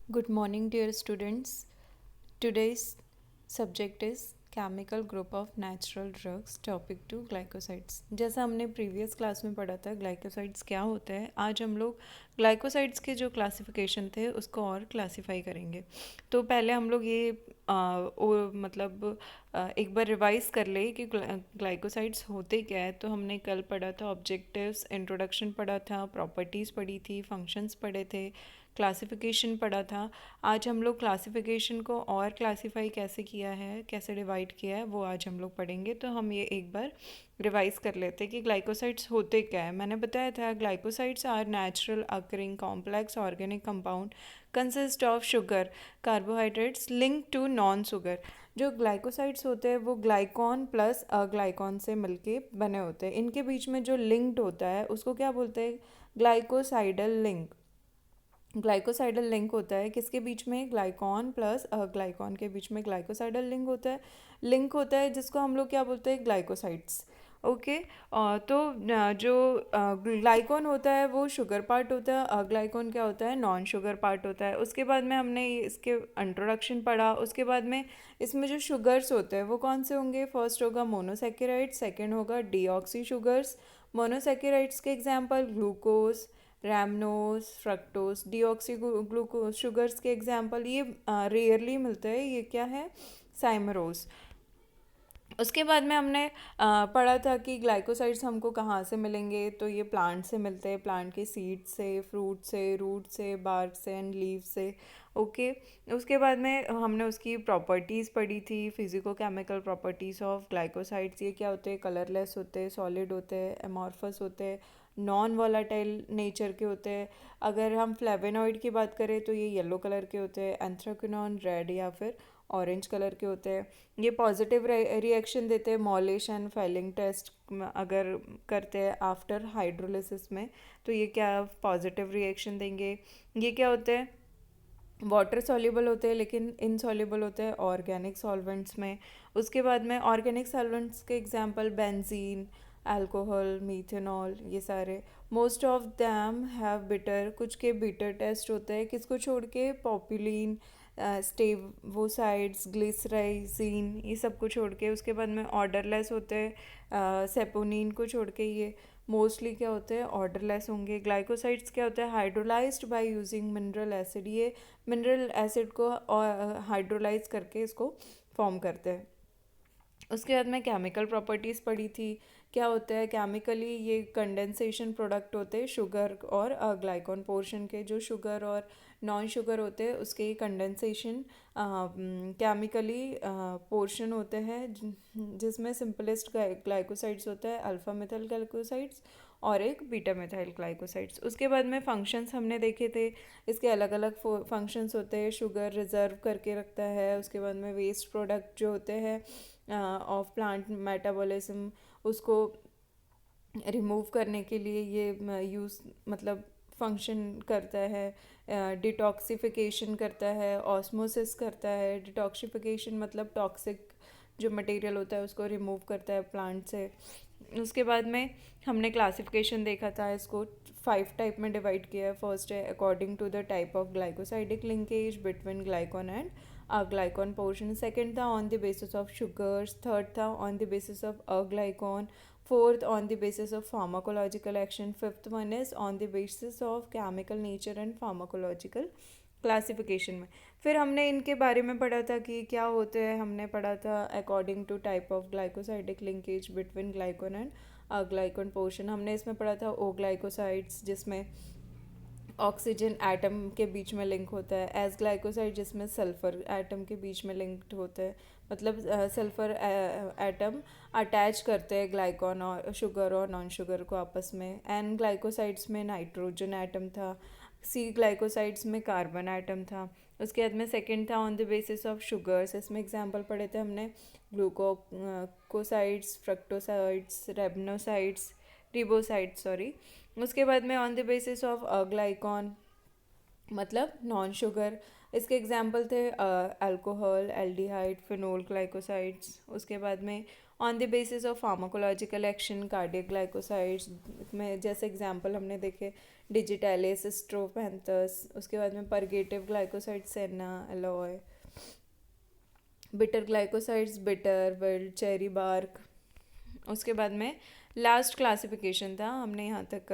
Good morning, dear students. Today's subject is chemical group of natural drugs. Topic 2 glycosides. जैसा हमने previous class में पढ़ा था glycosides क्या होते हैं, आज हम लोग ग्लाइकोसाइड्स के जो क्लासिफिकेशन थे उसको और क्लासीफाई करेंगे. तो पहले हम लोग ये एक बार रिवाइज कर ले कि ग्लाइकोसाइड्स होते क्या है. तो हमने कल पढ़ा था ऑब्जेक्टिव्स, इंट्रोडक्शन पढ़ा था, प्रॉपर्टीज़ पढ़ी थी, फंक्शंस पढ़े थे, क्लासिफिकेशन पढ़ा था. आज हम लोग क्लासिफिकेशन को और क्लासीफाई कैसे किया है, कैसे डिवाइड किया है, वो आज हम लोग पढ़ेंगे. तो हम ये एक बार रिवाइज कर लेते हैं कि ग्लाइकोसाइड्स होते क्या है. मैंने बताया था glycosides are natural occurring complex organic compound consist of sugar carbohydrates link to non sugar. जो ग्लाइकोसाइड्स होते हैं वो ग्लाइकॉन प्लस अग्लाइकॉन से मिलके बने होते हैं. इनके बीच में जो लिंक्ड होता है उसको क्या बोलते हैं, ग्लाइकोसाइडल लिंक. ग्लाइकोसाइडल लिंक होता है किसके बीच में, ग्लाइकॉन प्लस ग्लाइकॉन के बीच में ग्लाइकोसाइडल लिंक होता है जिसको हम लोग क्या बोलते हैं, ग्लाइकोसाइड्स. ओके. तो जो ग्लाइकॉन होता है वो शुगर पार्ट होता है, ग्लाइकॉन क्या होता है, नॉन शुगर पार्ट होता है. उसके बाद में हमने इसके इंट्रोडक्शन पढ़ा. उसके बाद में इसमें जो शुगर्स होते हैं वो कौन से होंगे, फर्स्ट होगा मोनोसेकेराइड, सेकेंड होगा डीऑक्सी शुगर्स. मोनोसेकेराइड्स के example glucose, rhamnose, fructose. Deoxy glucose sugars के एग्जाम्पल ये रेयरली मिलते हैं, ये क्या है, साइमरोज. उसके बाद में हमने पढ़ा था कि ग्लाइकोसाइड्स हमको कहाँ से मिलेंगे. तो ये प्लांट से मिलते हैं, प्लांट के सीड से, फ्रूट से, रूट से, बार्क से एंड लीव से. ओके. उसके बाद में हमने उसकी प्रॉपर्टीज़ पढ़ी थी, physico chemical properties of glycosides. ये क्या होते हैं, कलरलेस होते हैं, सॉलिड होते हैं, एमॉर्फस होते हैं, नॉन वॉलाटाइल नेचर के होते हैं. अगर हम फ्लेवेनॉइड की बात करें तो ये येलो कलर के होते हैं, एंथ्राक्विनोन रेड या फिर ऑरेंज कलर के होते हैं. ये पॉजिटिव रिएक्शन देते हैं मॉलेशन फाइलिंग टेस्ट अगर करते हैं आफ्टर हाइड्रोलिसिस में. तो ये क्या पॉजिटिव रिएक्शन देंगे. ये क्या होते हैं, वाटर सॉल्युबल होते हैं लेकिन इनसॉल्युबल होते हैं ऑर्गेनिक सॉल्वेंट्स में. उसके बाद में ऑर्गेनिक सॉल्वेंट्स के एग्जांपल बेंजीन, अल्कोहल, मीथेनॉल, ये सारे. Most of them have bitter, कुछ के बिटर टेस्ट होते हैं किसको छोड़ के, पॉपुलिन, स्टेवोसाइड्स, ग्लिसराइजीन, ये सब को छोड़ के. उसके बाद में ऑर्डरलेस होते हैं, सेपोनिन को छोड़ के. ये मोस्टली क्या होते हैं, ऑर्डरलेस होंगे. ग्लाइकोसाइड्स क्या होता है, hydrolysed by using mineral acid. ये मिनरल एसिड को हाइड्रोलाइज करके इसको फॉर्म करते हैं. उसके बाद में केमिकल प्रॉपर्टीज़ पढ़ी थी. क्या होता है केमिकली, ये कंडेंसेशन प्रोडक्ट होते हैं शुगर और ग्लाइकॉन पोर्शन के. जो शुगर और नॉन शुगर होते हैं उसके कंडेंसेशन केमिकली पोर्शन होते हैं जिसमें सिंपलेस्ट ग्लाइकोसाइड्स होता है अल्फा मिथाइल ग्लाइकोसाइड्स और एक बीटा मिथाइल ग्लाइकोसाइड्स. उसके बाद में फंक्शंस हमने देखे थे. इसके अलग अलग फंक्शंस होते हैं. शुगर रिजर्व करके रखता है. उसके बाद में वेस्ट प्रोडक्ट जो होते हैं ऑफ प्लांट मेटाबॉलिज्म उसको रिमूव करने के लिए ये यूज़ मतलब फंक्शन करता है. डिटॉक्सिफिकेशन करता है, ऑस्मोसिस करता है. डिटॉक्सिफिकेशन मतलब टॉक्सिक जो मटेरियल होता है उसको रिमूव करता है प्लांट से. उसके बाद में हमने क्लासिफिकेशन देखा था, इसको 5 टाइप में डिवाइड किया है. फर्स्ट है according to the type of glycosidic linkage between glycone and glycone portion. Second था on the basis of sugars. Third था on the basis of glycone. Fourth on the basis of pharmacological action. Fifth one is on the basis of chemical nature and pharmacological classification में. फिर हमने इनके बारे में पढ़ा था कि क्या होते हैं. हमने पढ़ा था according to type of glycosidic linkage between glycone and glycone portion. हमने इसमें पढ़ा था ओ ग्लाइकोसाइड्स जिसमें ऑक्सीजन एटम के बीच में लिंक होता है. एस ग्लाइकोसाइड जिसमें सल्फर एटम के बीच में लिंक्ड होते हैं, मतलब सल्फर एटम अटैच करते हैं ग्लाइकॉन और शुगर और नॉन शुगर को आपस में. एन ग्लाइकोसाइड्स में नाइट्रोजन एटम था. सी ग्लाइकोसाइड्स में कार्बन एटम था. उसके बाद में सेकंड था on the basis of sugars. इसमें एग्जांपल पढ़े थे हमने ग्लूकोसाइड्स, फ्रक्टोसाइड्स, रेबनोसाइड्स, रिबोसाइड्स सॉरी. उसके बाद में ऑन द बेसिस ऑफ ग्लाइकॉन मतलब नॉन शुगर. इसके एग्जांपल थे अल्कोहल, एल्डिहाइड, फिनोल ग्लाइकोसाइड्स. उसके बाद में on the basis of pharmacological action cardiac glycosides में जैसे एग्जांपल हमने देखे डिजिटैलिस, स्ट्रोपैंथस, उसके बाद में purgative glycoside, senna, aloe, bitter glycosides, bitter, wild, cherry bark. उसके बाद में लास्ट क्लासिफिकेशन था, हमने यहाँ तक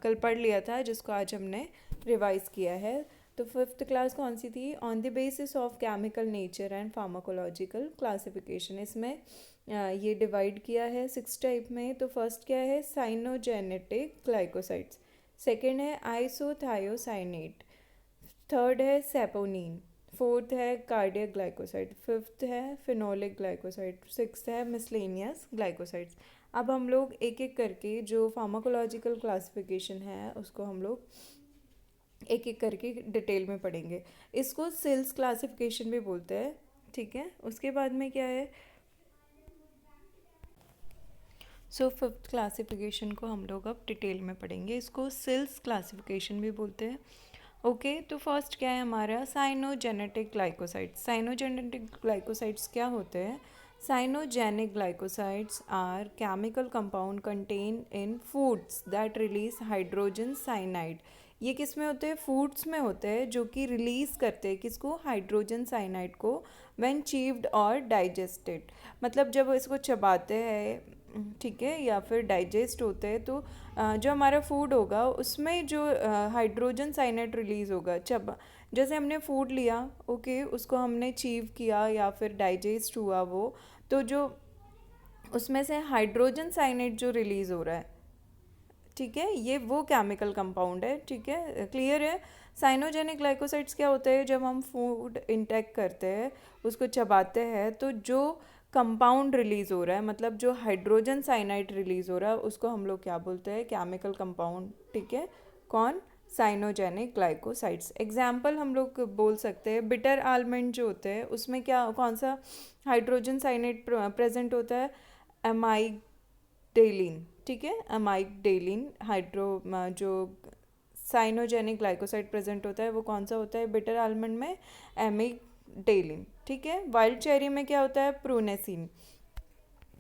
कल पढ़ लिया था, जिसको आज हमने रिवाइज किया है। तो फिफ्थ क्लास कौन सी थी? On the basis of chemical nature and pharmacological classification. इसमें ये डिवाइड किया है 6 टाइप में। तो फर्स्ट क्या है? Cyanogenetic glycosides. सेकेंड है आइसोथायोसाइनेट। थर्ड है सेपोनीन। फोर्थ है कार्डियक ग्लाइकोसाइड। फिफ्थ है फिनोलिक ग्लाइकोसाइड। सिक्स्थ है मिसलेनियस ग्लाइकोसाइड्स। अब हम लोग एक एक करके जो फार्माकोलॉजिकल क्लासिफिकेशन है उसको हम लोग एक एक करके डिटेल में पढ़ेंगे। इसको सिल्स क्लासिफिकेशन भी बोलते हैं, ठीक है। उसके बाद में क्या है? फिफ्थ क्लासिफिकेशन को हम लोग अब डिटेल में पढ़ेंगे। इसको सिल्स क्लासिफिकेशन भी बोलते हैं। ओके, तो फर्स्ट क्या है हमारा? Cyanogenetic glycosides. साइनोजेनेटिक ग्लाइकोसाइड्स क्या होते हैं? Cyanogenic glycosides are chemical compound contain in foods that release hydrogen cyanide. ये किस में होते हैं? फूड्स में होते हैं जो कि रिलीज करते हैं किसको? हाइड्रोजन साइनाइड को, व्हेन चीव्ड और डाइजेस्टेड। मतलब जब इसको चबाते हैं, ठीक है, या फिर डाइजेस्ट होते हैं, तो जो हमारा फूड होगा उसमें जो हाइड्रोजन साइनाइड रिलीज़ होगा, जैसे हमने फूड लिया, ओके, उसको हमने चीव किया या फिर डाइजेस्ट हुआ वो, तो जो उसमें से हाइड्रोजन साइनाइड जो रिलीज़ हो रहा है, ठीक है, ये वो केमिकल कंपाउंड है, ठीक है, क्लियर है। साइनोजेनिक ग्लाइकोसाइड्स क्या होते हैं? जब हम फूड इंटेक करते हैं, उसको चबाते हैं, तो जो कंपाउंड रिलीज़ हो रहा है, मतलब जो हाइड्रोजन साइनाइड रिलीज़ हो रहा है, उसको हम लोग क्या बोलते हैं? केमिकल कंपाउंड, ठीक है। कौन? Cyanogenic glycosides. एग्जाम्पल हम लोग बोल सकते हैं, बिटर आलमंड जो होते हैं उसमें क्या, कौन सा हाइड्रोजन साइनाइड प्रेजेंट होता है? एमाइगडेलिन, ठीक है, एमाइगडेलिन जो साइनोजेनिक ग्लाइकोसाइड प्रेजेंट होता है वो कौन सा होता है? बिटर आलमंड में एमिगडेलिन, ठीक है। वाइल्ड चेरी में क्या होता है? प्रूनेसिन।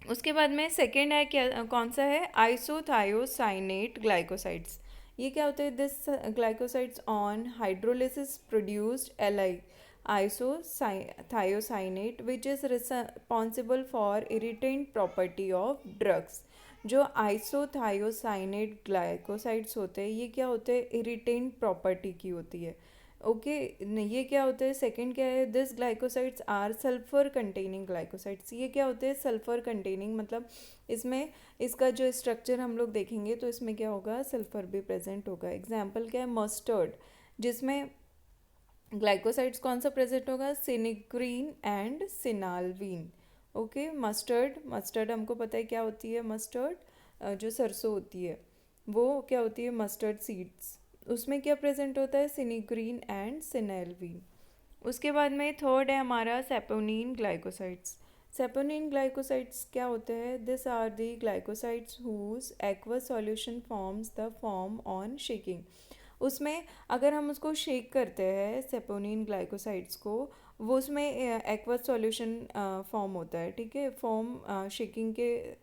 उसके बाद में सेकेंड है क्या, कौन सा है? Isothiocyanate glycosides. ये क्या होते हैं? This glycosides on hydrolysis produced ally isothiocyanate which is responsible for irritant property of drugs. जो आइसोथायोसाइनेट ग्लाइकोसाइड्स होते हैं, ये क्या होते हैं? इरिटेंट प्रॉपर्टी की होती है, ओके। ये क्या होते हैं? सेकंड क्या है? This glycosides are sulphur containing glycosides. ये क्या होते हैं? सल्फर कंटेनिंग, मतलब इसमें इसका जो स्ट्रक्चर हम लोग देखेंगे तो इसमें क्या होगा? सल्फर भी प्रेजेंट होगा। एग्जाम्पल क्या है? मस्टर्ड, जिसमें ग्लाइकोसाइड्स कौन सा प्रेजेंट होगा? Sinigrin and sinalbin, okay. Mustard हमको पता है क्या होती है। मस्टर्ड जो सरसों होती है वो क्या होती है? मस्टर्ड सीड्स, उसमें क्या प्रेजेंट होता है? Sinigrin and sinalbin. उसके बाद में थर्ड है हमारा सेपोनीन ग्लाइकोसाइड्स। सेपोनीन ग्लाइकोसाइड्स क्या होते हैं? This are the glycosides whose aqueous solution forms the foam on shaking. उसमें अगर हम उसको शेक करते हैं सेपोनिन ग्लाइकोसाइड्स को, वो उसमें एक्वस सॉल्यूशन फॉर्म होता है, ठीक है। शेकिंग के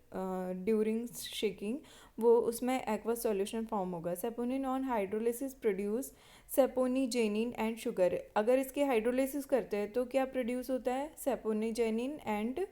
ड्यूरिंग शेकिंग वो उसमें एक्वस सॉल्यूशन फॉर्म होगा। Saponin on hydrolysis produce sapogenin and sugar. अगर इसके हाइड्रोलिसिस करते हैं तो क्या प्रोड्यूस होता है? सेपोनीजेनिन एंड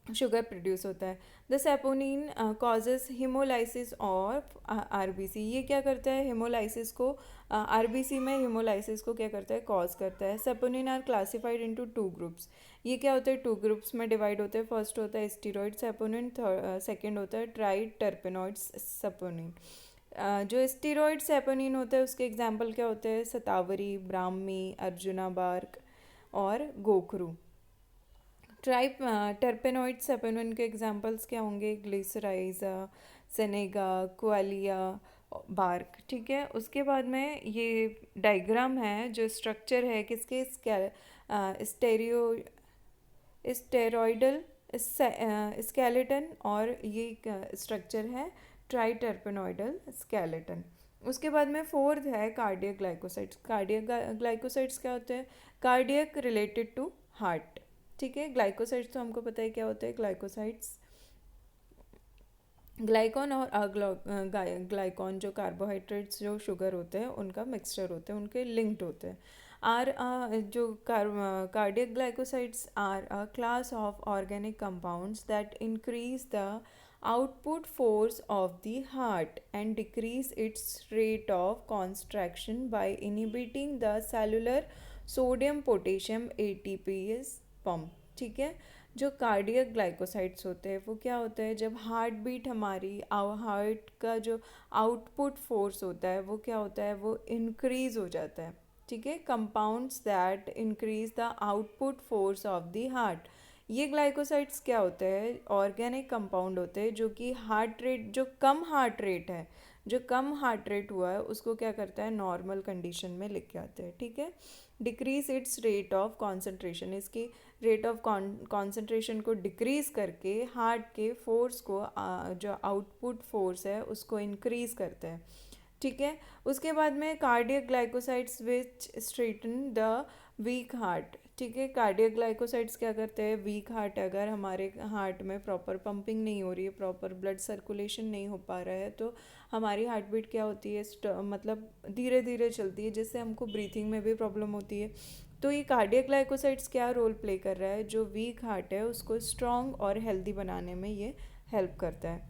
शुगर प्रोड्यूस होता है। The saponin causes haemolysis of RBC. ये क्या करता है? हिमोलाइसिस को, आरबीसी में हिमोलाइसिस को क्या करता है? कॉज करता है। Saponin are classified into 2 groups. ये क्या होता है? 2 ग्रुप्स में डिवाइड होते हैं। फर्स्ट होता है स्टीरॉयड सेपोनिन, सेकेंड होता है ट्राई टर्पेनॉइड्स सेपोनिन। जो स्टीरॉयड सेपोनिन होता है उसके एग्जाम्पल क्या होते हैं? सतावरी, ब्राह्मी, अर्जुना बार्क और गोखरू। ट्राइप टर्पेनॉइड सेपोनिन के एग्जांपल्स क्या होंगे? ग्लिसराइजा, सेनेगा, क्वालिया, बार्क, ठीक है। उसके बाद में ये डायग्राम है, जो स्ट्रक्चर है किसके? स्टेरियो स्टेरॉयडल स्केलेटन, और ये स्ट्रक्चर है ट्राइटर्पेनॉइडल स्केलेटन। उसके बाद में फोर्थ है कार्डियक ग्लाइकोसाइड्स। कार्डियक ग्लाइकोसाइड्स क्या होते हैं? कार्डियक रिलेटेड टू हार्ट, ठीक है। ग्लाइकोसाइड्स तो हमको पता है क्या होते हैं। ग्लाइकोसाइड्स ग्लाइकॉन और ग्लाइकॉन जो कार्बोहाइड्रेट्स जो शुगर होते हैं उनका मिक्सचर होते हैं, उनके लिंक्ड होते हैं। आर जो cardiac glycosides are a class of organic compounds that increase the output force of the heart and decrease its rate of contraction by inhibiting the cellular sodium potassium ATPase pump। ठीक है, जो cardiac glycosides होते हैं वो क्या होता है, जब हार्ट बीट हमारी हार्ट का जो आउटपुट फोर्स होता है वो क्या होता है, वो इंक्रीज हो जाता है। ठीक है, compounds that increase the output force of the heart. ये ग्लाइकोसाइड्स क्या होते हैं, ऑर्गेनिक कंपाउंड होते हैं जो कि हार्ट रेट, जो कम हार्ट रेट है, जो कम हार्ट रेट हुआ है उसको क्या करता है, नॉर्मल कंडीशन में लेके आते हैं। ठीक है, decrease its rate of concentration, इसकी रेट ऑफ कॉन्सेंट्रेशन को डिक्रीज करके हार्ट के फोर्स को जो आउटपुट फोर्स है उसको इंक्रीज करता है। ठीक है, उसके बाद में cardiac glycosides which strengthen the weak heart. ठीक है, कार्डियक ग्लाइकोसाइड्स क्या करते हैं, वीक हार्ट अगर हमारे हार्ट में प्रॉपर पंपिंग नहीं हो रही है, प्रॉपर ब्लड सर्कुलेशन नहीं हो पा रहा है, तो हमारी हार्ट बीट क्या होती है, मतलब धीरे धीरे चलती है, जिससे हमको ब्रीथिंग में भी प्रॉब्लम होती है। तो ये कार्डियक ग्लाइकोसाइड्स क्या रोल प्ले कर रहा है, जो वीक हार्ट है उसको स्ट्रॉन्ग और हेल्दी बनाने में ये हेल्प करता है।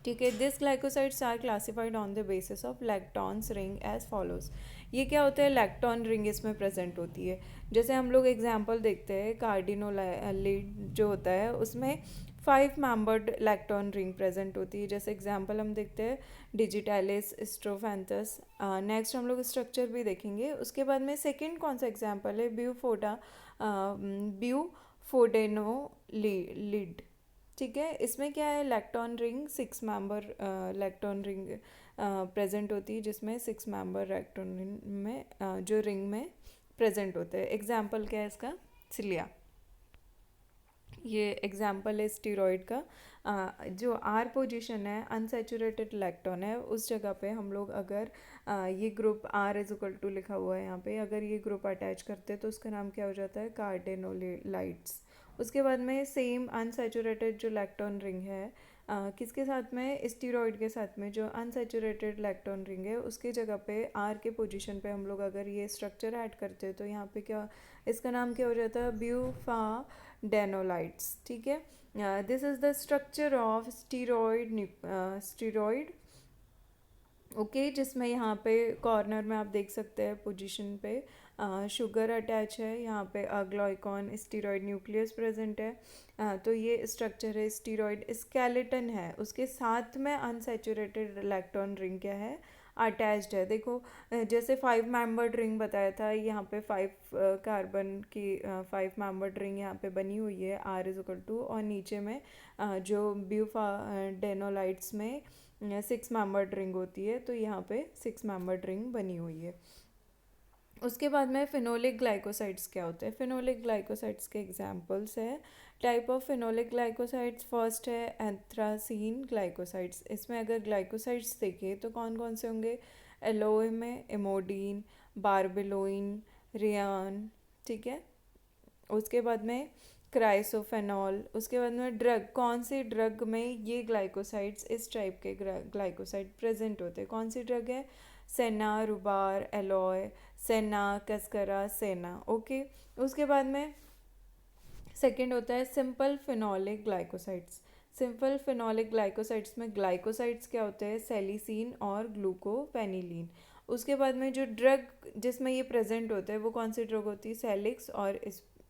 ठीक है, this glycosides are classified on the basis of lactones ring as follows. ये क्या होता है, लैक्टॉन रिंग इसमें प्रेजेंट होती है। जैसे हम लोग एग्जांपल देखते हैं, कार्डिनोलाइड जो होता है उसमें 5 मेंबर्ड लैक्टॉन रिंग प्रेजेंट होती है। जैसे एग्जांपल हम देखते हैं डिजिटैलिस, स्ट्रोफैंथस। नेक्स्ट हम लोग स्ट्रक्चर भी देखेंगे। उसके बाद में सेकेंड कौन सा एग्जाम्पल है, ब्यूफोडेनोलिड। ठीक है, इसमें क्या है, लैक्टॉन रिंग 6 मेंबर लैक्टॉन रिंग प्रेजेंट होती है, जिसमें 6 मेंबर लैक्टॉन रिंग में जो रिंग में प्रेजेंट होते हैं। एग्जाम्पल क्या है इसका, सिलिया। ये एग्जाम्पल है स्टीरॉयड का। जो आर पोजीशन है अनसेचुरेटेड लैक्टोन है, उस जगह पे हम लोग अगर ये group R is equal to लिखा हुआ है यहाँ पे, अगर ये ग्रुप अटैच करते हैं तो उसका नाम क्या हो जाता है, कार्डिनोलाइड्स। उसके बाद में सेम अनसेचुरेटेड जो लैक्टोन रिंग है किसके साथ में, स्टीरॉयड के साथ में, जो अनसेचुरेटेड लैक्टोन रिंग है उसके जगह पे आर के पोजीशन पे हम लोग अगर ये स्ट्रक्चर ऐड करते हैं तो यहाँ पे क्या, इसका नाम क्या हो जाता है, ब्यूफा डेनोलाइट्स। ठीक है, this is the structure of steroid okay, जिसमें यहाँ पे कॉर्नर में आप देख सकते हैं पोजीशन पे शुगर अटैच है, यहाँ पे ग्लाइकॉन स्टीरॉयड न्यूक्लियस प्रेजेंट है। तो ये स्ट्रक्चर है, स्टीरॉयड स्केलेटन है, उसके साथ में अनसेचुरेटेड इलेक्ट्रॉन रिंग क्या है, अटैच्ड है। देखो जैसे 5 मेंबर्ड रिंग बताया था, यहाँ पे 5 कार्बन की 5 मेंबर्ड रिंग यहाँ पे बनी हुई है, आर इज इक्वल टू, और नीचे में जो ब्यूफा डेनोलाइट्स में 6 मेंबर्ड रिंग होती है, तो यहाँ पे 6 मेंबर्ड रिंग बनी हुई है। उसके बाद में फिनोलिक ग्लाइकोसाइड्स क्या होते हैं, फिनोलिक ग्लाइकोसाइड्स के एग्जांपल्स है, type of phenolic glycosides, first है एंथ्रासीन ग्लाइकोसाइड्स। इसमें अगर ग्लाइकोसाइड्स देखें तो कौन कौन से होंगे, एलोए में इमोडीन, बारबेलोइन, रियान। ठीक है, उसके बाद में क्राइसोफेनॉल। उसके बाद में ड्रग, कौन सी ड्रग में ये ग्लाइकोसाइड्स, इस टाइप के ग्लाइकोसाइड प्रेजेंट होते हैं, कौन सी ड्रग है, सेना, रुबार, एलॉय, सेना, कस्करा, सेना। ओके, उसके बाद में सेकेंड होता है simple phenolic glycosides. Simple phenolic glycosides में ग्लाइकोसाइड्स क्या होते हैं, सेलिसिन और ग्लूकोपेनिलीन। उसके बाद में जो ड्रग जिसमें ये प्रेजेंट होते हैं वो कौन सी ड्रग होती है, सेलिक्स और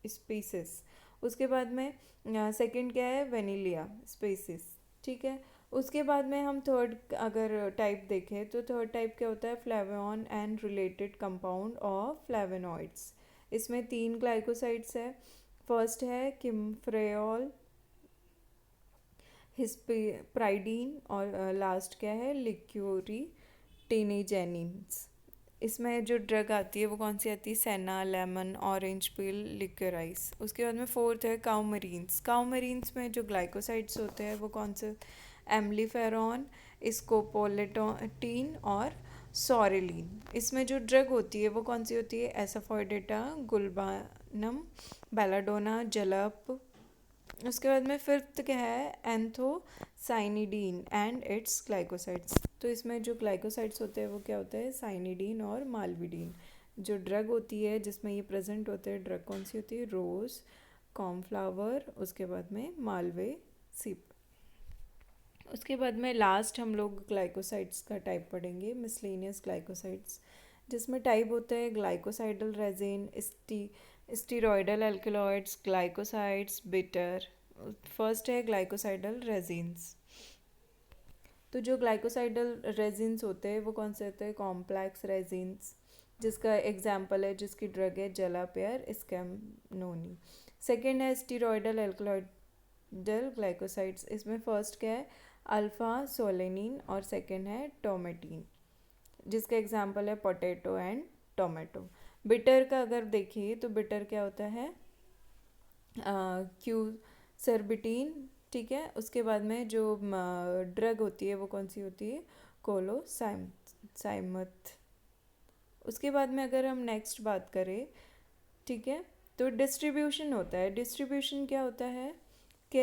स्पीसिस। उसके बाद में सेकंड क्या है, वेनिलिया स्पीसिस। ठीक है, उसके बाद में हम थर्ड अगर टाइप देखें तो थर्ड टाइप क्या होता है, flavone and related compound of flavonoids. इसमें 3 ग्लाइकोसाइड्स है, फर्स्ट है किम्फ्रेओल, हिस्पेराइडीन, और लास्ट क्या है, लिक्यूरी टेनिजेनिन्स। इसमें जो ड्रग आती है वो कौन सी आती है, सेना, लेमन, ऑरेंज पील, लिक्योराइस। उसके बाद में फोर्थ है काउमरीन्स। काउमरीन्स में जो ग्लाइकोसाइड्स होते हैं वो कौन से, एम्लीफेरॉन, स्कोपोलेटोटीन और सॉरेलिन। इसमें जो ड्रग होती है वो कौन सी होती है, एसाफोइडेटा, गुल्बानम, बेलाडोना, जलप, उसके बाद में फिफ्थ क्या है, एंथोसाइनिडीन एंड इट्स ग्लाइकोसाइड्स। तो इसमें जो ग्लाइकोसाइड्स होते हैं वो क्या होते हैं, साइनिडीन और मालविडीन। जो ड्रग होती है जिसमें ये प्रेजेंट होते हैं, ड्रग कौन सी होती है, रोज़, कॉर्नफ्लावर, उसके बाद में मालवे सीप। उसके बाद में लास्ट हम लोग ग्लाइकोसाइड्स का टाइप पढ़ेंगे, मिसलेनियस ग्लाइकोसाइड्स, जिसमें टाइप होते हैं ग्लाइकोसाइडल resin, steroidal alkaloids, glycosides, bitter. First है ग्लाइकोसाइडल रेजिन्स। तो जो ग्लाइकोसाइडल रेजिन्स होते हैं वो कौन से होते हैं, कॉम्प्लेक्स रेजिन्स, जिसका एग्जाम्पल है, जिसकी ड्रग है जलापेयर स्कैमनोनी। सेकेंड है स्टीरॉयडल एल्कलॉइडल ग्लाइकोसाइड्स। इसमें फर्स्ट क्या है, अल्फा सोलेनिन, और सेकेंड है टोमेटीन, जिसका एग्जाम्पल है पोटैटो एंड टोमेटो। बिटर का अगर देखिए तो बिटर क्या होता है, क्यू सर्बिटीन, ठीक है। उसके बाद में जो ड्रग होती है वो कौन सी होती है, साइमथ। उसके बाद में अगर हम नेक्स्ट बात करें, ठीक है, तो डिस्ट्रीब्यूशन होता है। डिस्ट्रीब्यूशन क्या होता है कि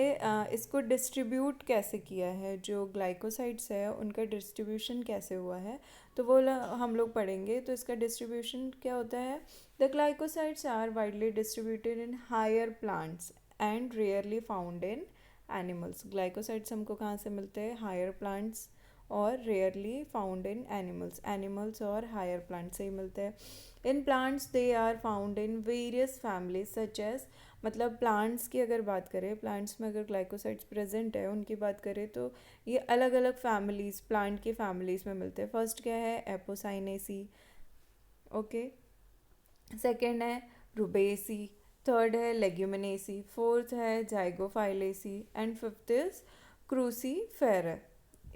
इसको डिस्ट्रीब्यूट कैसे किया है, जो ग्लाइकोसाइड्स है उनका डिस्ट्रीब्यूशन कैसे हुआ है, तो वो हम लोग पढ़ेंगे। तो इसका डिस्ट्रीब्यूशन क्या होता है, the glycosides are widely distributed in higher plants and rarely found in animals. Glycosides हमको कहाँ से मिलते हैं, हायर प्लांट्स, और rarely found in animals, animals और हायर प्लांट से ही मिलते हैं। In plants they are found in various families such as, मतलब प्लांट्स की अगर बात करें, प्लांट्स में अगर ग्लाइकोसाइड्स प्रेजेंट है उनकी बात करें तो ये अलग अलग फैमिलीज, प्लांट की फैमिलीज में मिलते हैं। फर्स्ट क्या है, एपोसाइनेसी, ओके। सेकेंड है रुबेसी, थर्ड है लेग्यूमिनेसी, फोर्थ है zygophyllaceae, and fifth is cruciferae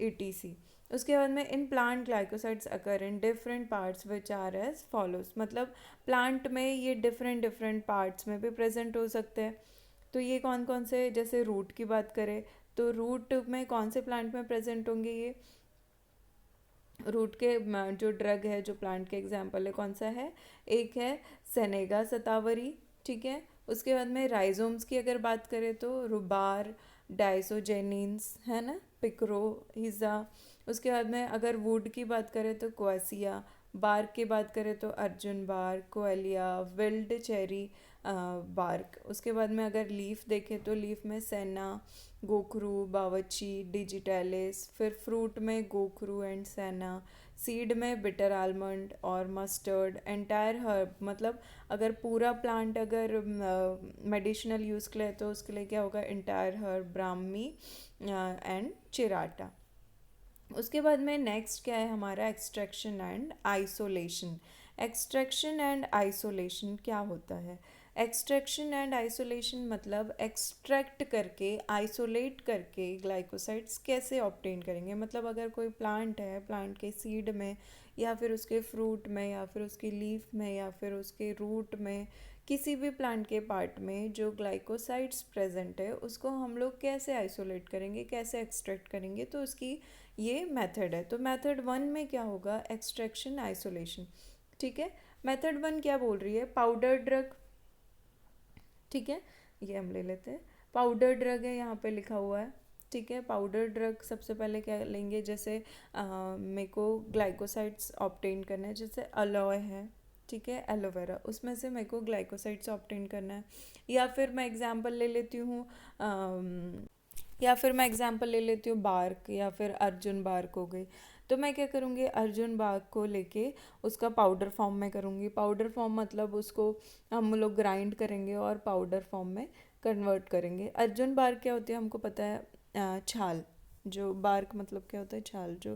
ETC. उसके बाद में in plant glycosides occur in different parts which are as follows, मतलब प्लांट में ये डिफरेंट डिफरेंट पार्ट्स में भी प्रेजेंट हो सकते हैं। तो ये कौन कौन से, जैसे रूट की बात करें तो रूट में कौन से प्लांट में प्रेजेंट होंगे, ये रूट के जो ड्रग है, जो प्लांट के एग्जाम्पल है, कौन सा है, एक है सेनेगा सतावरी, ठीक है। उसके बाद में राइजोम्स की अगर बात करें तो रुबार, डाइसोजेनिन्स, है ना, पिक्रोहिजा। उसके बाद में अगर वुड की बात करें तो क्वासिया, बार्क की बात करें तो अर्जुन बार्क, कोएलिया, विल्ड चेरी बार्क। उसके बाद में अगर लीफ देखें तो लीफ में सेना, गोखरू, बावची, डिजिटैलिस। फिर फ्रूट में गोखरू एंड सेना। सीड में बिटर आलमंड और मस्टर्ड। एंटायर हर्ब, मतलब अगर पूरा प्लांट अगर मेडिसिनल यूज़ के लिए तो उसके लिए क्या होगा, एंटायर हर्ब, ब्राह्मी एंड चिराटा। उसके बाद में नेक्स्ट क्या है हमारा, extraction and isolation. Extraction and isolation क्या होता है, एक्सट्रैक्शन एंड आइसोलेशन मतलब एक्सट्रैक्ट करके, आइसोलेट करके ग्लाइकोसाइड्स कैसे ऑब्टेन करेंगे। मतलब अगर कोई प्लांट है, प्लांट के सीड में या फिर उसके फ्रूट में या फिर उसकी लीफ में या फिर उसके रूट में, किसी भी प्लांट के पार्ट में जो ग्लाइकोसाइड्स प्रेजेंट है उसको हम लोग कैसे आइसोलेट करेंगे, कैसे एक्सट्रैक्ट करेंगे, तो उसकी ये मेथड है। तो मेथड वन में क्या होगा, एक्सट्रैक्शन आइसोलेशन, ठीक है। मेथड वन क्या बोल रही है, पाउडर ड्रग, ठीक है, ये हम ले लेते हैं। पाउडर ड्रग है, यहाँ पे लिखा हुआ है, ठीक है। पाउडर ड्रग सबसे पहले क्या लेंगे, जैसे मेरे को ग्लाइकोसाइड्स ऑब्टेन करना है, जैसे अलोए है, ठीक है, एलोवेरा, उसमें से मेरे को ग्लाइकोसाइड्स ऑब्टेन करना है। या फिर मैं एग्जांपल ले लेती हूँ, बार्क, या फिर अर्जुन बार्क हो गई। तो मैं क्या करूँगी, अर्जुन बार्क को लेके उसका पाउडर फॉर्म में करूँगी। पाउडर फॉर्म मतलब उसको हम लोग ग्राइंड करेंगे और पाउडर फॉर्म में कन्वर्ट करेंगे। अर्जुन बार्क क्या होती है हमको पता है, छाल, जो बार्क मतलब क्या होता है, छाल। जो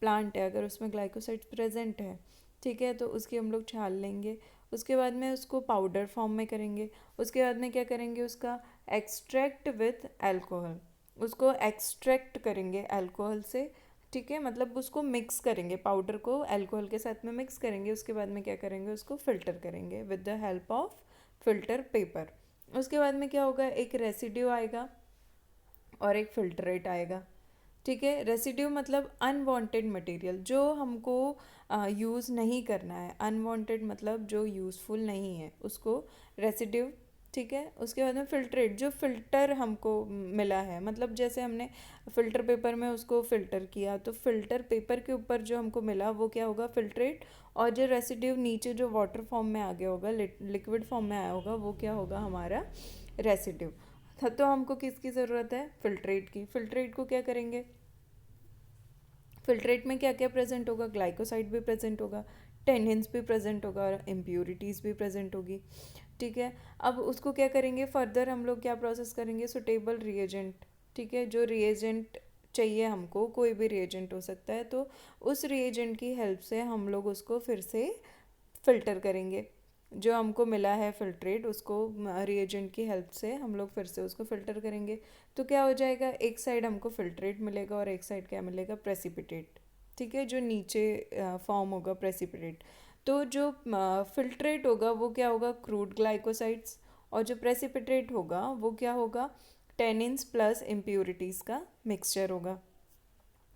प्लांट है अगर उसमें ग्लाइकोसाइड्स प्रेजेंट है, ठीक है, तो उसकी हम लोग छाल लेंगे। उसके बाद में उसको पाउडर फॉर्म में करेंगे। उसके बाद में क्या करेंगे, उसका एक्सट्रैक्ट विथ अल्कोहल, उसको एक्सट्रैक्ट करेंगे अल्कोहल से, ठीक है, मतलब उसको मिक्स करेंगे, पाउडर को अल्कोहल के साथ में मिक्स करेंगे। उसके बाद में क्या करेंगे, उसको फिल्टर करेंगे with the help of filter paper. उसके बाद में क्या होगा, एक रेसिड्यू आएगा और एक फिल्ट्रेट आएगा, ठीक है। रेसिड्यू मतलब अनवांटेड मटेरियल, जो हमको यूज़ नहीं करना है, अनवांटेड मतलब जो यूज़फुल नहीं है, उसको रेसिड्यू, ठीक है। उसके बाद में फिल्ट्रेट, जो फिल्टर हमको मिला है, मतलब जैसे हमने फिल्टर पेपर में उसको फिल्टर किया, तो फिल्टर पेपर के ऊपर जो हमको मिला वो क्या होगा, फिल्ट्रेट। और जो रेसिड्यू नीचे जो वाटर फॉर्म में आ गया होगा, लिक्विड फॉर्म में आया होगा, वो क्या होगा, हमारा रेसिड्यू। तो हमको किसकी ज़रूरत है, फिल्ट्रेट की। फिल्ट्रेट को क्या करेंगे, फिल्ट्रेट में क्या क्या प्रेजेंट होगा, ग्लाइकोसाइड भी प्रेजेंट होगा, टेनिन्स भी प्रेजेंट होगा और इम्प्यूरिटीज़ भी प्रेजेंट होगी। ठीक है। अब उसको क्या करेंगे, फर्दर हम लोग क्या प्रोसेस करेंगे, सुटेबल रिएजेंट। ठीक है, जो रिएजेंट चाहिए हमको, कोई भी रिएजेंट हो सकता है, तो उस रिएजेंट की हेल्प से हम लोग उसको फिर से फ़िल्टर करेंगे। जो हमको मिला है फिल्ट्रेट, उसको रिएजेंट की हेल्प से हम लोग फिर से उसको फ़िल्टर करेंगे। तो क्या हो जाएगा, एक साइड हमको फिल्ट्रेट मिलेगा और एक साइड क्या मिलेगा, प्रेसिपिटेट। ठीक है, जो नीचे फॉर्म होगा प्रेसिपिटेट। तो जो फिल्ट्रेट होगा वो क्या होगा, क्रूड ग्लाइकोसाइड्स। और जो प्रेसिपिटेट होगा वो क्या होगा, टेनिन्स प्लस इम्प्यूरिटीज़ का मिक्सचर होगा।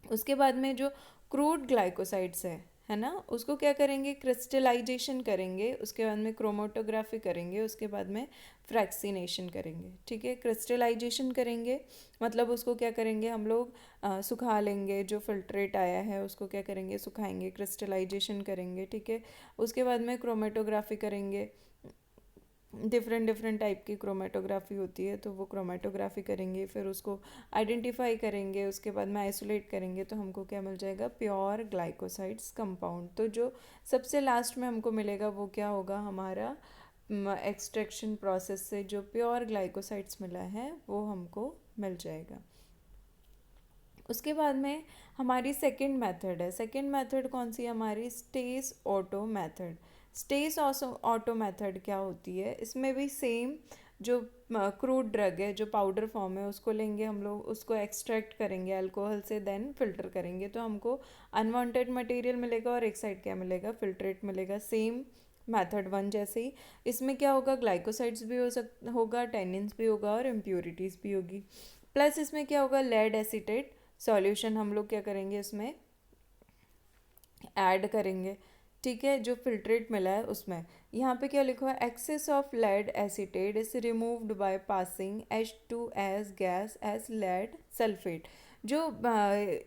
उसके बाद में जो क्रूड ग्लाइकोसाइड्स है ना, उसको क्या करेंगे, क्रिस्टलाइजेशन करेंगे, उसके बाद में क्रोमेटोग्राफी करेंगे, उसके बाद में फ्रैक्सीनेशन करेंगे। ठीक है, क्रिस्टलाइजेशन करेंगे मतलब उसको क्या करेंगे हम लोग, सुखा लेंगे। जो फिल्ट्रेट आया है उसको क्या करेंगे, सुखाएंगे, क्रिस्टलाइजेशन करेंगे। ठीक है, उसके बाद में क्रोमेटोग्राफी करेंगे। डिफरेंट डिफरेंट टाइप की क्रोमेटोग्राफी होती है, तो वो क्रोमेटोग्राफी करेंगे, फिर उसको आइडेंटिफाई करेंगे, उसके बाद में आइसोलेट करेंगे, तो हमको क्या मिल जाएगा, प्योर ग्लाइकोसाइड्स कंपाउंड। तो जो सबसे लास्ट में हमको मिलेगा वो क्या होगा, हमारा एक्सट्रैक्शन प्रोसेस से जो प्योर ग्लाइकोसाइड्स मिला है वो हमको मिल जाएगा। उसके बाद में हमारी सेकंड मेथड है। सेकंड मेथड कौन सी है हमारी, Stas Otto method. Stas Otto method क्या होती है, इसमें भी सेम, जो क्रूड ड्रग है जो पाउडर फॉर्म है उसको लेंगे हम लोग, उसको एक्सट्रैक्ट करेंगे अल्कोहल से, देन फिल्टर करेंगे, तो हमको अनवांटेड मटेरियल मिलेगा और एक साइड क्या मिलेगा, फिल्ट्रेट मिलेगा। सेम मेथड वन जैसे ही, इसमें क्या होगा, ग्लाइकोसाइड्स भी होगा, टेनिन्स भी होगा और इम्प्यूरिटीज़ भी होगी। प्लस इसमें क्या होगा, लेड एसीटेट सॉल्यूशन हम लोग क्या करेंगे इसमें ऐड करेंगे। ठीक है, जो फिल्ट्रेट मिला है उसमें यहाँ पे क्या लिखा है, excess of lead acetate is removed by passing H2S gas as lead sulphate. जो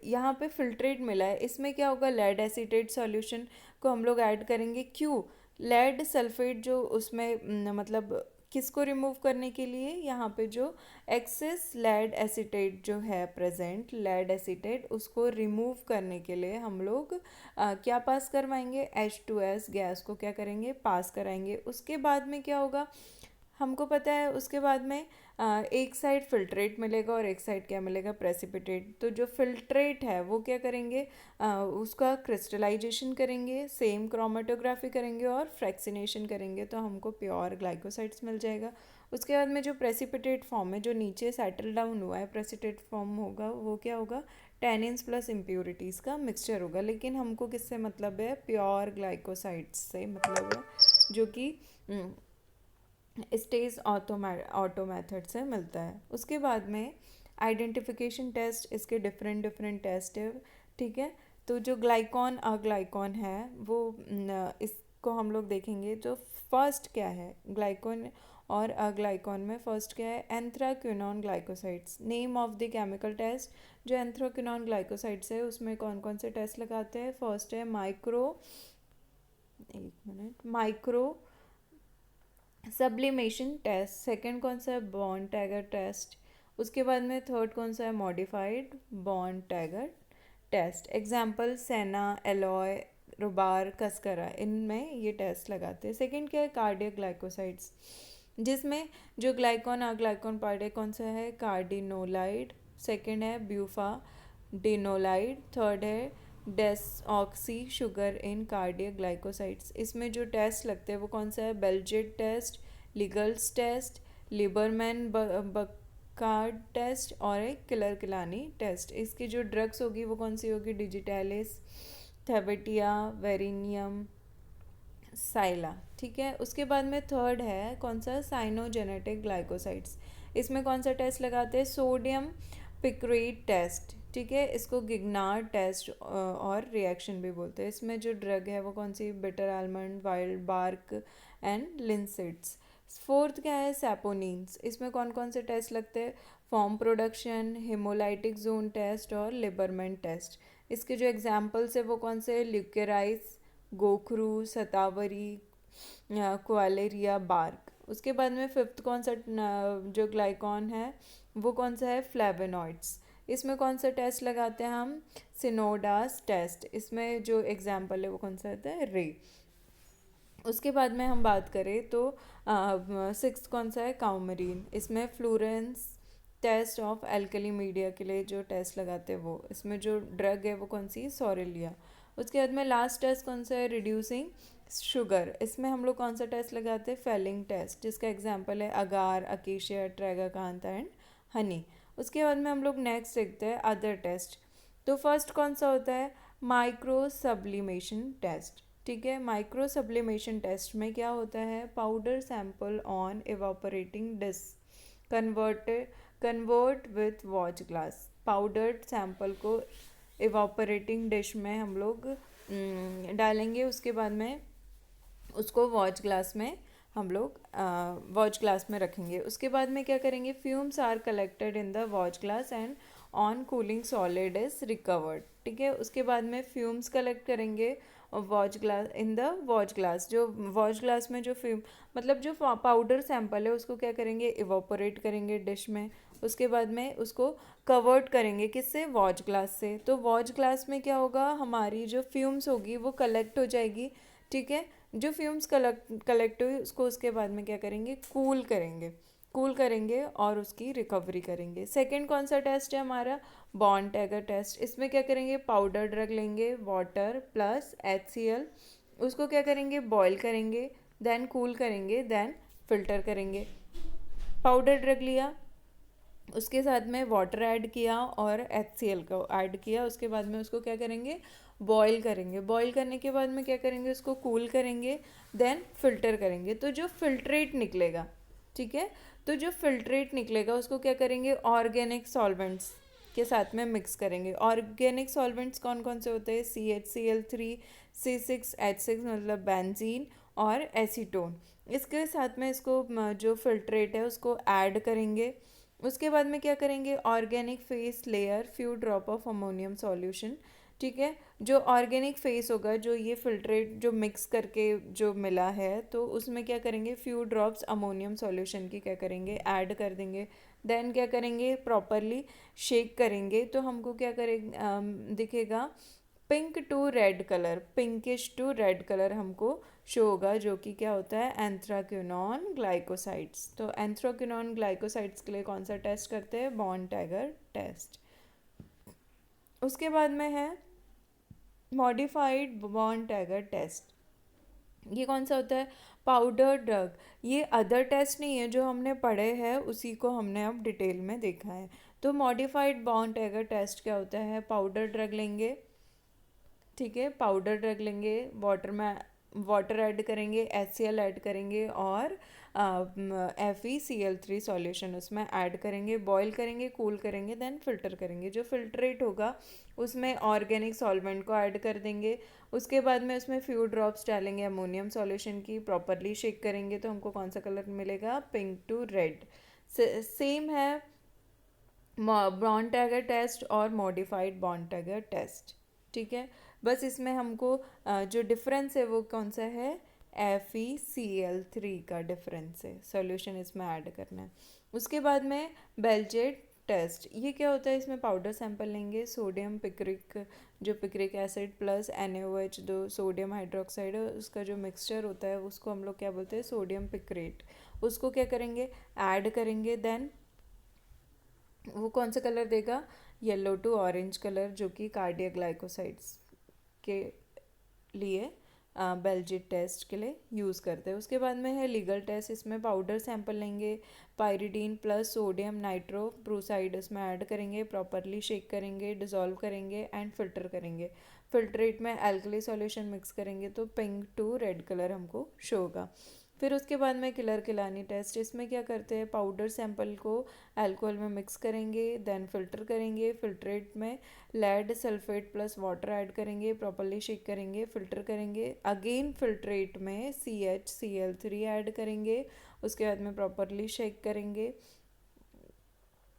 यहाँ पे फिल्ट्रेट मिला है इसमें क्या होगा, लेड एसीटेट सॉल्यूशन को हम लोग ऐड करेंगे। क्यों, लेड सल्फेट जो उसमें मतलब किसको रिमूव करने के लिए, यहाँ पे जो एक्सेस लेड एसीटेट जो है प्रेजेंट, लेड एसीटेट, उसको रिमूव करने के लिए हम लोग क्या पास करवाएंगे, H2S गैस को क्या करेंगे, पास कराएंगे। उसके बाद में क्या होगा, हमको पता है उसके बाद में एक साइड फिल्ट्रेट मिलेगा और एक साइड क्या मिलेगा, प्रेसिपिटेट। तो जो फिल्ट्रेट है वो क्या करेंगे, उसका क्रिस्टलाइजेशन करेंगे, सेम क्रोमेटोग्राफी करेंगे और फ्रैक्सीनेशन करेंगे, तो हमको प्योर ग्लाइकोसाइड्स मिल जाएगा। उसके बाद में जो प्रेसिपिटेट फॉर्म है, जो नीचे सेटल डाउन हुआ है प्रेसिपिटेट फॉर्म होगा, वो क्या होगा, टेनिन्स प्लस इम्प्यूरिटीज़ का मिक्सचर होगा। लेकिन हमको किससे मतलब है, प्योर ग्लाइकोसाइड्स से मतलब है, जो कि स्टेज ऑटो मेथड से मिलता है। उसके बाद में आइडेंटिफिकेशन टेस्ट, इसके डिफरेंट डिफरेंट टेस्ट है। ठीक है, तो जो ग्लाइकॉन अग्लाइकॉन है वो इसको हम लोग देखेंगे। तो फर्स्ट क्या है ग्लाइकॉन और अग्लाइकॉन में, फर्स्ट क्या है, anthraquinone glycosides. Name of the chemical test, जो एंथ्राक्विनोन ग्लाइकोसाइड्स है उसमें कौन कौन से टेस्ट लगाते हैं, फर्स्ट है माइक्रो सब्लिमेशन टेस्ट, सेकंड कौन सा है, बॉन्ड टैगर टेस्ट। उसके बाद में थर्ड कौन सा है, modified Borntrager test. Example senna, aloe, rhubarb, cascara, इनमें ये टेस्ट लगाते हैं। सेकंड क्या है, कार्डियक ग्लाइकोसाइड्स, जिसमें जो ग्लाइकॉन अग्लाइकॉन पार्ट है कौन सा है, कार्डिनोलाइड। सेकंड है ब्यूफा डिनोलाइड। थर्ड है डेसऑक्सी शुगर इन कार्डियक ग्लाइकोसाइड्स। इसमें जो टेस्ट लगते हैं वो कौन सा है, बेल्जेट टेस्ट, लिगल्स टेस्ट, लिबरमैन बकार्ड टेस्ट और एक किलर किलानी टेस्ट। इसकी जो ड्रग्स होगी वो कौन सी होगी, डिजिटैलिस, थेवेटिया, वेरिनियम, साइला। ठीक है, उसके बाद में थर्ड है कौन सा, साइनोजेनेटिक ग्लाइकोसाइड्स। इसमें कौन सा टेस्ट लगाते हैं, सोडियम पिक्रेट टेस्ट। ठीक है, इसको गिग्नार्ड टेस्ट और रिएक्शन भी बोलते हैं। इसमें जो ड्रग है वो कौन सी, bitter almond, wild bark and linseeds. Fourth क्या है, सैपोनिन्स। इसमें कौन कौन से टेस्ट लगते हैं, foam production, haemolytic zone test और लिबरमेंट टेस्ट। इसके जो एग्जाम्पल्स है वो कौन से, ल्यूकेराइस, गोखरू, सतावरी, क्वालेरिया, बार्क। उसके बाद में फिफ्थ कौन सा जो ग्लाइकॉन है वो कौन सा है, फ्लेवेनॉइड्स। इसमें कौन सा टेस्ट लगाते हैं हम, सिनोडास टेस्ट। इसमें जो एग्जाम्पल है वो कौन सा होता है, रे। उसके बाद में हम बात करें तो सिक्स कौन सा है, काउमरीन। इसमें fluorescence test of alkali media के लिए जो टेस्ट लगाते हैं वो। इसमें जो ड्रग है वो कौन सी, सोरेलिया। उसके बाद में लास्ट टेस्ट कौन सा है, रिड्यूसिंग शुगर। इसमें हम लोग कौन सा टेस्ट लगाते हैं, फेलिंग टेस्ट, जिसका एग्जाम्पल है अगार, अकेशिया, ट्रैगाकांता एंड हनी। उसके बाद में हम लोग नेक्स्ट देखते हैं अदर टेस्ट। तो फर्स्ट कौन सा होता है, माइक्रो सब्लिमेशन टेस्ट। ठीक है, माइक्रो सब्लिमेशन टेस्ट में क्या होता है, powder sample on evaporating disc convert with watch glass. Powdered sample को इवापोरेटिंग डिश में हम लोग डालेंगे। उसके बाद में उसको वॉच ग्लास में हम लोग वॉच ग्लास में रखेंगे। उसके बाद में क्या करेंगे, fumes are collected in the watch glass and on cooling solid is recovered. ठीक है, उसके बाद में फ्यूम्स कलेक्ट करेंगे और watch glass in the watch glass, जो वॉच ग्लास में जो फ्यूम मतलब जो पाउडर सैंपल है उसको क्या करेंगे, इवोपोरेट करेंगे डिश में। उसके बाद में उसको कवर्ड करेंगे किससे, वॉच ग्लास से। तो वॉच ग्लास में क्या होगा, हमारी जो फ्यूम्स होगी वो कलेक्ट हो जाएगी। ठीक है, जो फ्यूम्स कलेक्ट हुई उसको उसके बाद में क्या करेंगे, कूल करेंगे और उसकी रिकवरी करेंगे। सेकंड कौन सा टेस्ट है हमारा, बॉन्ड टैगर टेस्ट। इसमें क्या करेंगे, पाउडर ड्रग लेंगे, वाटर प्लस HCl, उसको क्या करेंगे, बॉईल करेंगे, देन कूल करेंगे, देन फिल्टर करेंगे। पाउडर ड्रग लिया, उसके साथ में वाटर ऐड किया और HCl को ऐड किया। उसके बाद में उसको क्या करेंगे, बॉईल करेंगे। बॉईल करने के बाद में क्या करेंगे, उसको कूल करेंगे, देन फिल्टर करेंगे। तो जो फिल्ट्रेट निकलेगा, ठीक है, तो जो फिल्ट्रेट निकलेगा उसको क्या करेंगे, ऑर्गेनिक सॉल्वेंट्स के साथ में मिक्स करेंगे। ऑर्गेनिक सॉल्वेंट्स कौन कौन से होते हैं, CHCl3, C6H6 मतलब बेंजीन और एसीटोन। इसके साथ में इसको जो फिल्ट्रेट है उसको ऐड करेंगे। उसके बाद में क्या करेंगे, organic face layer, few drop of ammonium solution. ठीक है, जो ऑर्गेनिक फेस होगा, जो ये फिल्ट्रेट जो मिक्स करके जो मिला है, तो उसमें क्या करेंगे, फ्यू ड्रॉप्स अमोनियम सॉल्यूशन की क्या करेंगे, ऐड कर देंगे। देन क्या करेंगे, प्रॉपरली शेक करेंगे। तो हमको क्या करेंगे, दिखेगा pink to red colour, pinkish to red colour हमको शो होगा, जो कि क्या होता है, एंथ्राक्विनोन ग्लाइकोसाइड्स। तो एंथ्राक्विनोन ग्लाइकोसाइड्स के लिए कौन सा टेस्ट करते हैं, बॉन्ड टैगर टेस्ट। उसके बाद में है मॉडिफाइड बॉन्ड टैगर टेस्ट। ये कौन सा होता है, पाउडर ड्रग। ये अदर टेस्ट नहीं है, जो हमने पढ़े हैं उसी को हमने अब डिटेल में देखा है। तो मॉडिफाइड बॉन्ड टैगर टेस्ट क्या होता है, पाउडर ड्रग लेंगे, ठीक है, पाउडर ड्रग लेंगे, वाटर ऐड करेंगे, HCl ऐड करेंगे और FeCl3 सॉल्यूशन उसमें ऐड करेंगे, बॉईल करेंगे, कूल करेंगे, देन फिल्टर करेंगे। जो फिल्ट्रेट होगा उसमें ऑर्गेनिक सॉल्वेंट को ऐड कर देंगे। उसके बाद में उसमें फ्यू ड्रॉप्स डालेंगे अमोनियम सॉल्यूशन की, प्रॉपरली शेक करेंगे तो हमको कौन सा कलर मिलेगा, पिंक टू रेड। सेम है बॉन्ड टैगर टेस्ट और मॉडिफाइड बॉन्ड टैगर टेस्ट। ठीक है, बस इसमें हमको जो डिफरेंस है वो कौन सा है, FeCl3 का डिफरेंस है, सॉल्यूशन इसमें ऐड करना है। उसके बाद में बेल्जेट टेस्ट। ये क्या होता है, इसमें पाउडर सैंपल लेंगे, सोडियम पिक्रिक, जो पिक्रिक एसिड प्लस NaOH, दो सोडियम हाइड्रोक्साइड है, उसका जो मिक्सचर होता है उसको हम लोग क्या बोलते हैं, सोडियम पिक्रेट। उसको क्या करेंगे, ऐड करेंगे, देन वो कौन सा कलर देगा, येलो टू ऑरेंज कलर, जो कि कार्डियक ग्लाइकोसाइड्स के लिए बेल्जिट टेस्ट के लिए यूज़ करते हैं। उसके बाद में है लीगल टेस्ट। इसमें पाउडर सैंपल लेंगे, pyridine plus sodium nitro proceed इसमें ऐड करेंगे, प्रॉपरली शेक करेंगे, डिज़ोल्व करेंगे एंड फिल्टर करेंगे। फिल्ट्रेट में एल्कली सॉल्यूशन मिक्स करेंगे तो पिंक टू रेड कलर हमको शो होगा। फिर उसके बाद में किलर किलानी टेस्ट, इसमें क्या करते हैं, पाउडर सैंपल को अल्कोहल में मिक्स करेंगे, देन फिल्टर करेंगे, फिल्ट्रेट में lead sulphate plus water add करेंगे, प्रॉपरली शेक करेंगे, फिल्टर करेंगे, अगेन फिल्ट्रेट में CHCl3 ऐड करेंगे, उसके बाद में प्रॉपरली शेक करेंगे,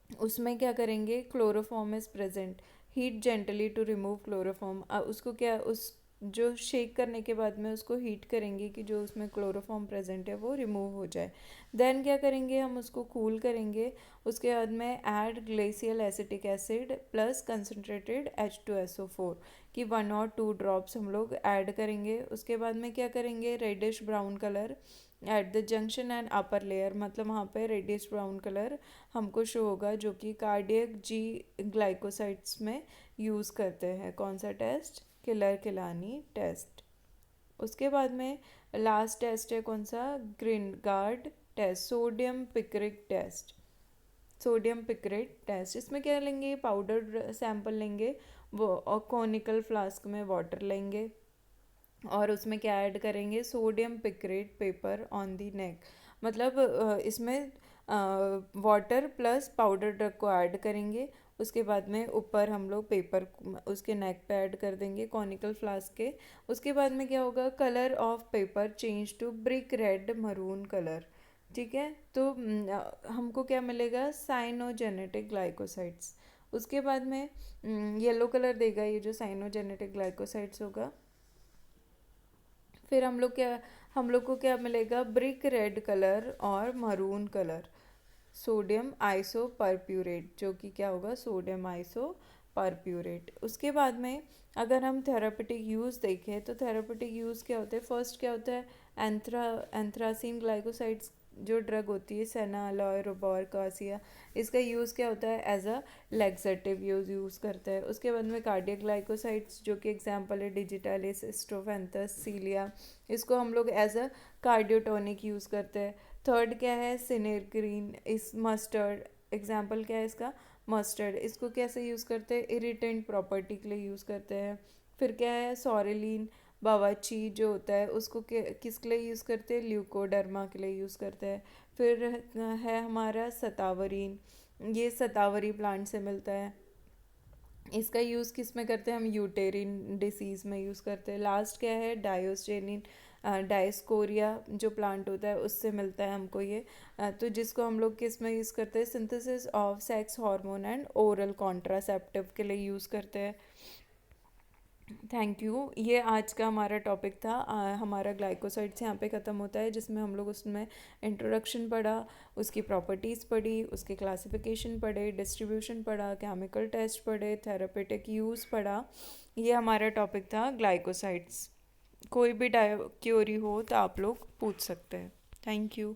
उसमें क्या करेंगे, chloroform is present, heat gently to remove chloroform, उसको क्या उस जो शेक करने के बाद में उसको हीट करेंगे कि जो उसमें क्लोरोफॉर्म प्रेजेंट है वो रिमूव हो जाए। देन क्या करेंगे, हम उसको कूल करेंगे, उसके बाद में add glacial acetic acid plus concentrated H2SO4 कि 1 और 2 ड्रॉप्स हम लोग ऐड करेंगे। उसके बाद में क्या करेंगे, reddish brown colour at the junction and upper layer, मतलब वहाँ पे रेडिश ब्राउन कलर हमको शो होगा, जो कि कार्डियक जी ग्लाइकोसाइड्स में यूज़ करते हैं। कौन सा टेस्ट, किलर किलानी टेस्ट। उसके बाद में लास्ट टेस्ट है कौन सा, Guignard test, sodium picric test, sodium picrate test. इसमें क्या लेंगे, पाउडर सैंपल लेंगे वो, और कॉनिकल फ्लास्क में वाटर लेंगे और उसमें क्या ऐड करेंगे, sodium picrate paper on the neck, मतलब इसमें वाटर प्लस पाउडर ड्रग को ऐड करेंगे, उसके बाद में ऊपर हम लोग पेपर उसके नेक पे ऐड कर देंगे कॉनिकल फ्लास्क के। उसके बाद में क्या होगा, colour of paper change to brick red maroon colour, ठीक है। तो हमको क्या मिलेगा, साइनोजेनेटिक ग्लाइकोसाइड्स। उसके बाद में येलो कलर देगा ये जो साइनोजेनेटिक ग्लाइकोसाइड्स होगा। फिर हम लोग को क्या मिलेगा, ब्रिक रेड कलर और मरून कलर, सोडियम आइसो परप्यूरेट, जो कि क्या होगा, सोडियम आइसो परप्यूरेट। उसके बाद में अगर हम थेरापेटिक यूज़ देखें तो थेरापेटिक यूज़ क्या होते हैं, फर्स्ट क्या होता है, एंथ्रासीन ग्लाइकोसाइड्स जो ड्रग होती है, सेनालॉय रोबोर कासिया, इसका यूज़ क्या होता है, एज अ लेक्सेटिव यूज़ करता है। उसके बाद में कार्डियक ग्लाइकोसाइड्स, जो कि एग्जांपल है डिजिटालिस, स्ट्रोफेंथस, सीलिया, इसको हम लोग एज अ कार्डियोटोनिक यूज़ करते हैं। थर्ड क्या है, सिनेग्रीन, इस मस्टर्ड, एग्जांपल क्या है इसका, मस्टर्ड, इसको कैसे यूज़ करते हैं, इरिटेंट प्रॉपर्टी के लिए यूज़ करते हैं। फिर क्या है, सॉरेलिन, बावाची जो होता है उसको किसके लिए यूज़ करते हैं, ल्यूकोडर्मा के लिए यूज़ करते हैं। फिर है हमारा सतावरीन, ये सतावरी प्लांट से मिलता है, इसका यूज़ किस में करते हैं हम, यूटेरिन डिसीज़ में यूज़ करते हैं। लास्ट क्या है, डायोस्जेनिन, डायस्कोरिया जो प्लांट होता है उससे मिलता है हमको ये, तो जिसको हम लोग किस में यूज़ करते हैं, synthesis of sex hormone and oral contraceptive के लिए यूज़ करते हैं। थैंक यू, ये आज का हमारा टॉपिक था। हमारा ग्लाइकोसाइड्स यहाँ पे ख़त्म होता है, जिसमें हम लोग उसमें इंट्रोडक्शन पढ़ा, उसकी प्रॉपर्टीज़ पढ़ी, उसके क्लासिफिकेशन पढ़े, डिस्ट्रीब्यूशन पढ़ा, केमिकल टेस्ट पढ़े, थेरापेटिक यूज़ पढ़ा। ये हमारा टॉपिक था ग्लाइकोसाइड्स। कोई भी क्योरी हो तो आप लोग पूछ सकते हैं। Thank you.